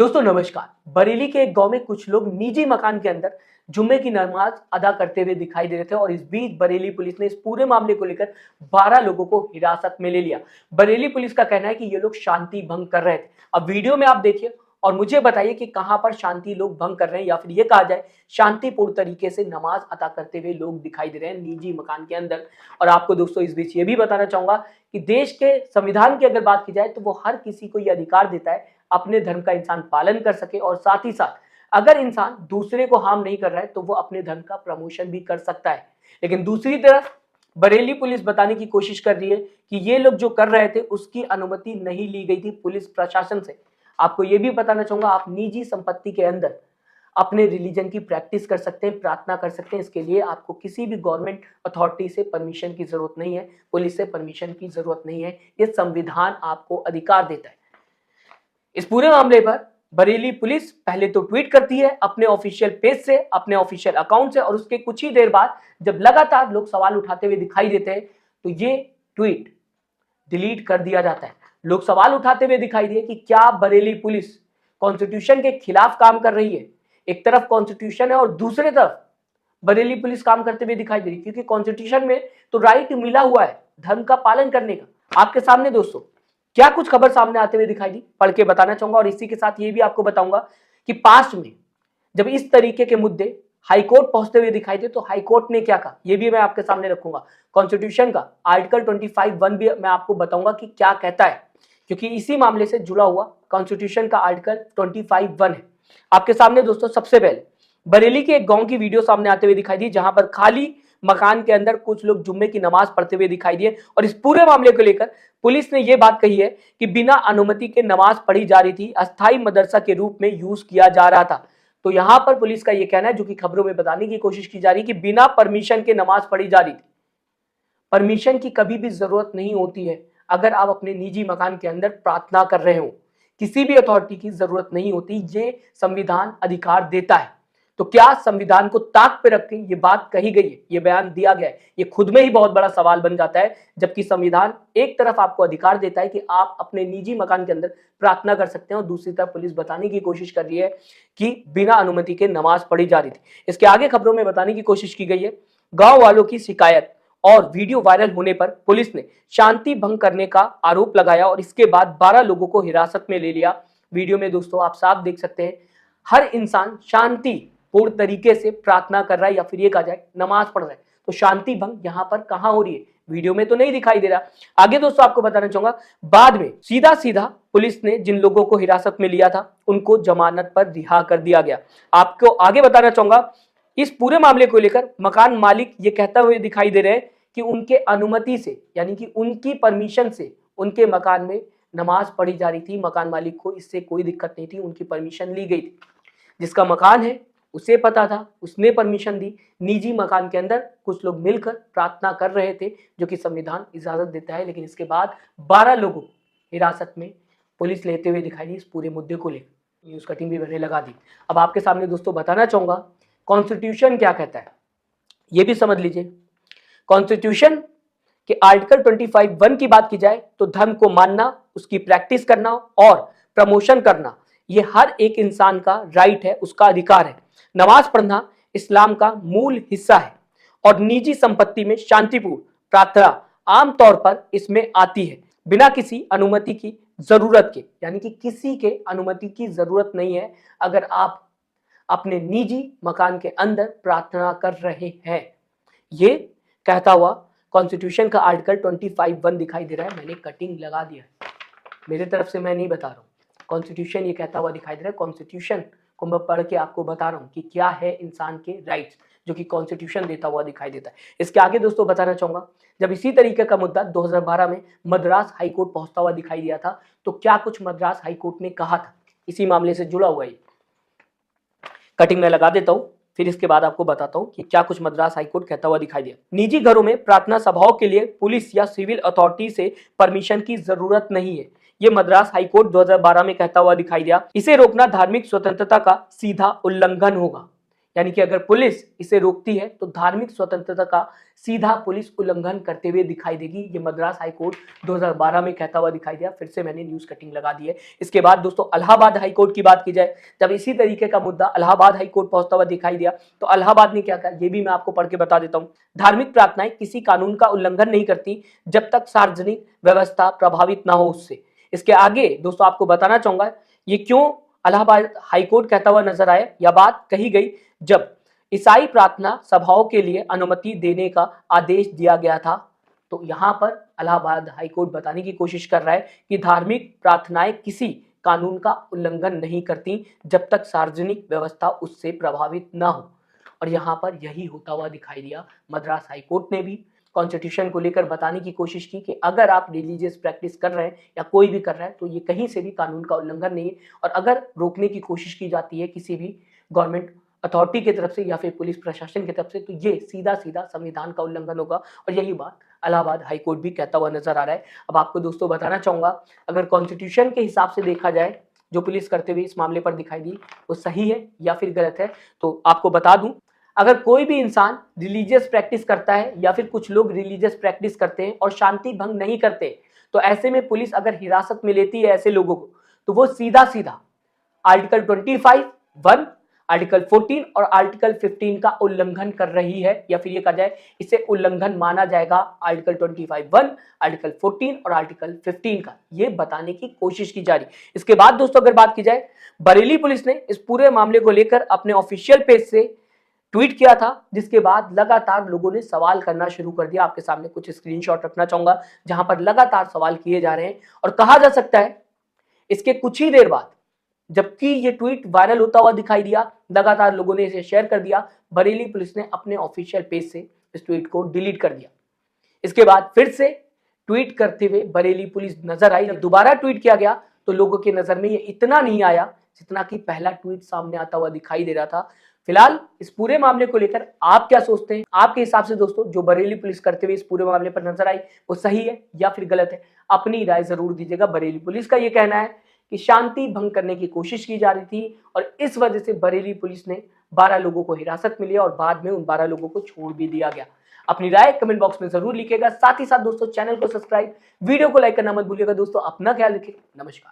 दोस्तों नमस्कार। बरेली के एक गांव में कुछ लोग निजी मकान के अंदर जुम्मे की नमाज अदा करते हुए दिखाई दे रहे थे और इस बीच बरेली पुलिस ने इस पूरे मामले को लेकर 12 लोगों को हिरासत में ले लिया। बरेली पुलिस का कहना है कि ये लोग शांति भंग कर रहे थे। अब वीडियो में आप देखिए और मुझे बताइए कि कहां पर शांति लोग भंग कर रहे हैं या फिर ये कहा जाए शांतिपूर्ण तरीके से नमाज अदा करते हुए लोग दिखाई दे रहे हैं निजी मकान के अंदर। और आपको दोस्तों इस बीच ये भी बताना चाहूंगा कि देश के संविधान की अगर बात की जाए तो वो हर किसी को ये अधिकार देता है अपने धर्म का इंसान पालन कर सके और साथ ही साथ अगर इंसान दूसरे को हार्म नहीं कर रहा है तो वो अपने धर्म का प्रमोशन भी कर सकता है। लेकिन दूसरी तरफ बरेली पुलिस बताने की कोशिश कर रही है कि ये लोग जो कर रहे थे उसकी अनुमति नहीं ली गई थी पुलिस प्रशासन से। आपको ये भी बताना चाहूंगा आप निजी संपत्ति के अंदर अपने रिलीजन की प्रैक्टिस कर सकते हैं, प्रार्थना कर सकते हैं। इसके लिए आपको किसी भी गवर्नमेंट अथॉरिटी से परमिशन की जरूरत नहीं है, पुलिस से परमिशन की जरूरत नहीं है। ये संविधान आपको अधिकार देता है। इस पूरे मामले पर बरेली पुलिस पहले तो ट्वीट करती है अपने ऑफिशियल पेज से, अपने ऑफिशियल अकाउंट से, और उसके कुछ ही देर बाद जब लगातार लोग सवाल उठाते हुए दिखाई देते हैं तो ये ट्वीट डिलीट कर दिया जाता है। लोग सवाल उठाते हुए दिखाई दिए कि क्या बरेली पुलिस कॉन्स्टिट्यूशन के खिलाफ काम कर रही है। एक तरफ कॉन्स्टिट्यूशन है और दूसरी तरफ बरेली पुलिस काम करते हुए दिखाई दे रही है, क्योंकि कॉन्स्टिट्यूशन में तो राइट मिला हुआ है धर्म का पालन करने का। आपके सामने दोस्तों क्या कुछ खबर सामने आते हुए दिखाई दी, पढ़ के बताना चाहूंगा। और इसी के साथ ये भी आपको बताऊंगा कि पास्ट में जब इस तरीके के मुद्दे हाईकोर्ट पहुंचते हुए दिखाई दे तो हाईकोर्ट ने क्या कहा, ये भी मैं आपके सामने रखूंगा। कॉन्स्टिट्यूशन का आर्टिकल 25(1) भी मैं आपको बताऊंगा कि क्या कहता है, क्योंकि इसी मामले से जुड़ा हुआ कॉन्स्टिट्यूशन का आर्टिकल 25(1) है। आपके सामने दोस्तों सबसे पहले बरेली के एक गांव की वीडियो सामने आते हुए दिखाई दी, जहां पर खाली मकान के अंदर कुछ लोग जुम्मे की नमाज पढ़ते हुए दिखाई दिए। और इस पूरे मामले को लेकर पुलिस ने यह बात कही है कि बिना अनुमति के नमाज पढ़ी जा रही थी, अस्थायी मदरसा के रूप में यूज किया जा रहा था। तो यहां पर पुलिस का यह कहना है, जो कि खबरों में बताने की कोशिश की जा रही है, कि बिना परमिशन के नमाज पढ़ी जा रही थी। परमिशन की कभी भी जरूरत नहीं होती है अगर आप अपने निजी मकान के अंदर प्रार्थना कर रहे हो, किसी भी अथॉरिटी की जरूरत नहीं होती। ये संविधान अधिकार देता है। तो क्या संविधान को ताक पे रख के ये बात कही गई है, ये बयान दिया गया है, ये खुद में ही बहुत बड़ा सवाल बन जाता है। जबकि संविधान एक तरफ आपको अधिकार देता है कि आप अपने निजी मकान के अंदर प्रार्थना कर सकते हैं और दूसरी तरफ पुलिस बताने की कोशिश कर रही है कि बिना अनुमति के नमाज पढ़ी जा रही थी। इसके आगे खबरों में बताने की कोशिश की गई है, गांव वालों की शिकायत और वीडियो वायरल होने पर पुलिस ने शांति भंग करने का आरोप लगाया और इसके बाद 12 लोगों को हिरासत में ले लिया। वीडियो में दोस्तों आप साफ देख सकते हैं हर इंसान शांति पूर्ण तरीके से प्रार्थना कर रहा है या फिर ये कहा जाए नमाज पढ़ रहा है। तो शांति भंग यहाँ पर कहां हो रही है, वीडियो में तो नहीं दिखाई दे रहा। आगे दोस्तों आपको बताना चाहूंगा, बाद में सीधा सीधा पुलिस ने जिन लोगों को हिरासत में लिया था उनको जमानत पर रिहा कर दिया गया। आपको आगे बताना चाहूंगा, इस पूरे मामले को लेकर मकान मालिक ये कहता हुए दिखाई दे रहे हैं कि उनके अनुमति से, यानी कि उनकी परमिशन से उनके मकान में नमाज पढ़ी जा रही थी। मकान मालिक को इससे कोई दिक्कत नहीं थी, उनकी परमिशन ली गई थी। जिसका मकान है उसे पता था, उसने परमिशन दी। निजी मकान के अंदर कुछ लोग मिलकर प्रार्थना कर रहे थे, जो कि संविधान इजाजत देता है। लेकिन इसके बाद 12 लोगों हिरासत में पुलिस लेते हुए दिखाई दी। इस पूरे मुद्दे को लेकर न्यूज कटिंग भी मैंने लगा दी। अब आपके सामने दोस्तों बताना चाहूंगा कॉन्स्टिट्यूशन क्या कहता है, यह भी समझ लीजिए। कॉन्स्टिट्यूशन के आर्टिकल 25(1) की बात की जाए तो धर्म को मानना, उसकी प्रैक्टिस करना और प्रमोशन करना ये हर एक इंसान का राइट है, उसका अधिकार है। नमाज पढ़ना इस्लाम का मूल हिस्सा है और निजी संपत्ति में शांतिपूर्ण प्रार्थना आमतौर पर इसमें आती है, बिना किसी अनुमति की जरूरत के। यानी कि किसी के अनुमति की जरूरत नहीं है अगर आप अपने निजी मकान के अंदर प्रार्थना कर रहे हैं। ये कहता हुआ कॉन्स्टिट्यूशन का आर्टिकल 25(1) दिखाई दे रहा है। मैंने कटिंग लगा दिया है, मेरे तरफ से मैं नहीं बता रहा हूँ। कॉन्स्टिट्यूशन ये कहता हुआ दिखाई दे रहा है। कॉन्स्टिट्यूशन को मैं पढ़ के आपको बता रहा हूँ कि क्या है इंसान के राइट्स, जो कि कॉन्स्टिट्यूशन देता हुआ दिखाई देता है। इसके आगे दोस्तों बताना चाहूंगा, जब इसी तरीके का मुद्दा 2012 में मद्रास हाईकोर्ट पहुंचता हुआ दिखाई दिया था, तो क्या कुछ मद्रास हाईकोर्ट ने कहा था, इसी मामले से जुड़ा हुआ ये कटिंग मैं लगा देता हूं, फिर इसके बाद आपको बताता हूं कि क्या कुछ मद्रास हाईकोर्ट कहता हुआ दिखाई दिया। निजी घरों में प्रार्थना सभाओं के लिए पुलिस या सिविल अथॉरिटी से परमिशन की जरूरत नहीं है, ये मद्रास हाईकोर्ट 2012 में कहता हुआ दिखाई दिया। इसे रोकना धार्मिक स्वतंत्रता का सीधा उल्लंघन होगा। यानी कि अगर पुलिस इसे रोकती है तो धार्मिक स्वतंत्रता का सीधा पुलिस उल्लंघन करते हुए दिखाई देगी। ये मद्रास हाईकोर्ट 2012 में कहता हुआ दिखाई दिया। फिर से मैंने न्यूज कटिंग लगा दी है। इसके बाद दोस्तों इलाहाबाद हाईकोर्ट की बात की जाए, जब इसी तरीके का मुद्दा इलाहाबाद हाईकोर्ट पहुंचता हुआ दिखाई दिया तो इलाहाबाद ने क्या कहा, ये भी मैं आपको पढ़ के बता देता हूं। धार्मिक प्रार्थनाएं किसी कानून का उल्लंघन नहीं करती जब तक सार्वजनिक व्यवस्था प्रभावित ना हो उससे। इसके आगे दोस्तों आपको बताना चाहूंगा ये क्यों इलाहाबाद हाईकोर्ट कहता हुआ नजर आया। यह बात कही गई जब ईसाई प्रार्थना सभाओं के लिए अनुमति देने का आदेश दिया गया था। तो यहां पर इलाहाबाद हाईकोर्ट बताने की कोशिश कर रहा है कि धार्मिक प्रार्थनाएं किसी कानून का उल्लंघन नहीं करती जब तक सार्वजनिक व्यवस्था उससे प्रभावित ना हो। और यहां पर यही होता हुआ दिखाई दिया। मद्रास हाईकोर्ट ने भी कॉन्स्टिट्यूशन को लेकर बताने की कोशिश की कि अगर आप रिलीजियस प्रैक्टिस कर रहे हैं या कोई भी कर रहा है तो ये कहीं से भी कानून का उल्लंघन नहीं है। और अगर रोकने की कोशिश की जाती है किसी भी गवर्नमेंट अथॉरिटी की तरफ से या फिर पुलिस प्रशासन की तरफ से तो ये सीधा सीधा संविधान का उल्लंघन होगा। और यही बात इलाहाबाद हाईकोर्ट भी कहता हुआ नजर आ रहा है। अब आपको दोस्तों बताना चाहूंगा, अगर कॉन्स्टिट्यूशन के हिसाब से देखा जाए जो पुलिस करते हुए इस मामले पर दिखाई दी वो सही है या फिर गलत है, तो आपको बता दूं, अगर कोई भी इंसान रिलीजियस प्रैक्टिस करता है या फिर कुछ लोग रिलीजियस प्रैक्टिस करते हैं और शांति भंग नहीं करते, तो ऐसे में पुलिस अगर हिरासत में लेती है ऐसे लोगों को तो वो सीधा सीधा आर्टिकल 25(1), आर्टिकल 14 और आर्टिकल 15 का उल्लंघन कर रही है। या फिर ये कहा जाए इसे उल्लंघन माना जाएगा आर्टिकल 25(1), आर्टिकल 14 और आर्टिकल 15 का, ये बताने की कोशिश की जा रही। इसके बाद दोस्तों अगर बात की जाए, बरेली पुलिस ने इस पूरे मामले को लेकर अपने ऑफिशियल पेज से ट्वीट किया था, जिसके बाद लगातार लोगों ने सवाल करना शुरू कर दिया। आपके सामने कुछ स्क्रीनशॉट रखना चाहूंगा जहां पर लगातार सवाल किए जा रहे हैं। और कहा जा सकता है इसके कुछ ही देर बाद, जबकि ये ट्वीट वायरल होता हुआ दिखाई दिया, लगातार लोगों ने इसे शेयर कर दिया, बरेली पुलिस ने अपने ऑफिशियल पेज से इस ट्वीट को डिलीट कर दिया। इसके बाद फिर से ट्वीट करते हुए बरेली पुलिस नजर आई। जब दोबारा ट्वीट किया गया तो लोगों की नजर में ये इतना नहीं आया जितना कि पहला ट्वीट सामने आता हुआ दिखाई दे रहा था। फिलहाल इस पूरे मामले को लेकर आप क्या सोचते हैं? आपके हिसाब से दोस्तों जो बरेली पुलिस करते हुए इस पूरे मामले पर नजर आई वो सही है या फिर गलत है? अपनी राय जरूर दीजिएगा। बरेली पुलिस का ये कहना है कि शांति भंग करने की कोशिश की जा रही थी और इस वजह से बरेली पुलिस ने 12 लोगों को हिरासत में लिया और बाद में उन 12 लोगों को छोड़ भी दिया गया। अपनी राय कमेंट बॉक्स में जरूर लिखिएगा। साथ ही साथ दोस्तों चैनल को सब्सक्राइब, वीडियो को लाइक करना मत भूलिएगा। दोस्तों अपना ख्याल रखिए। नमस्कार।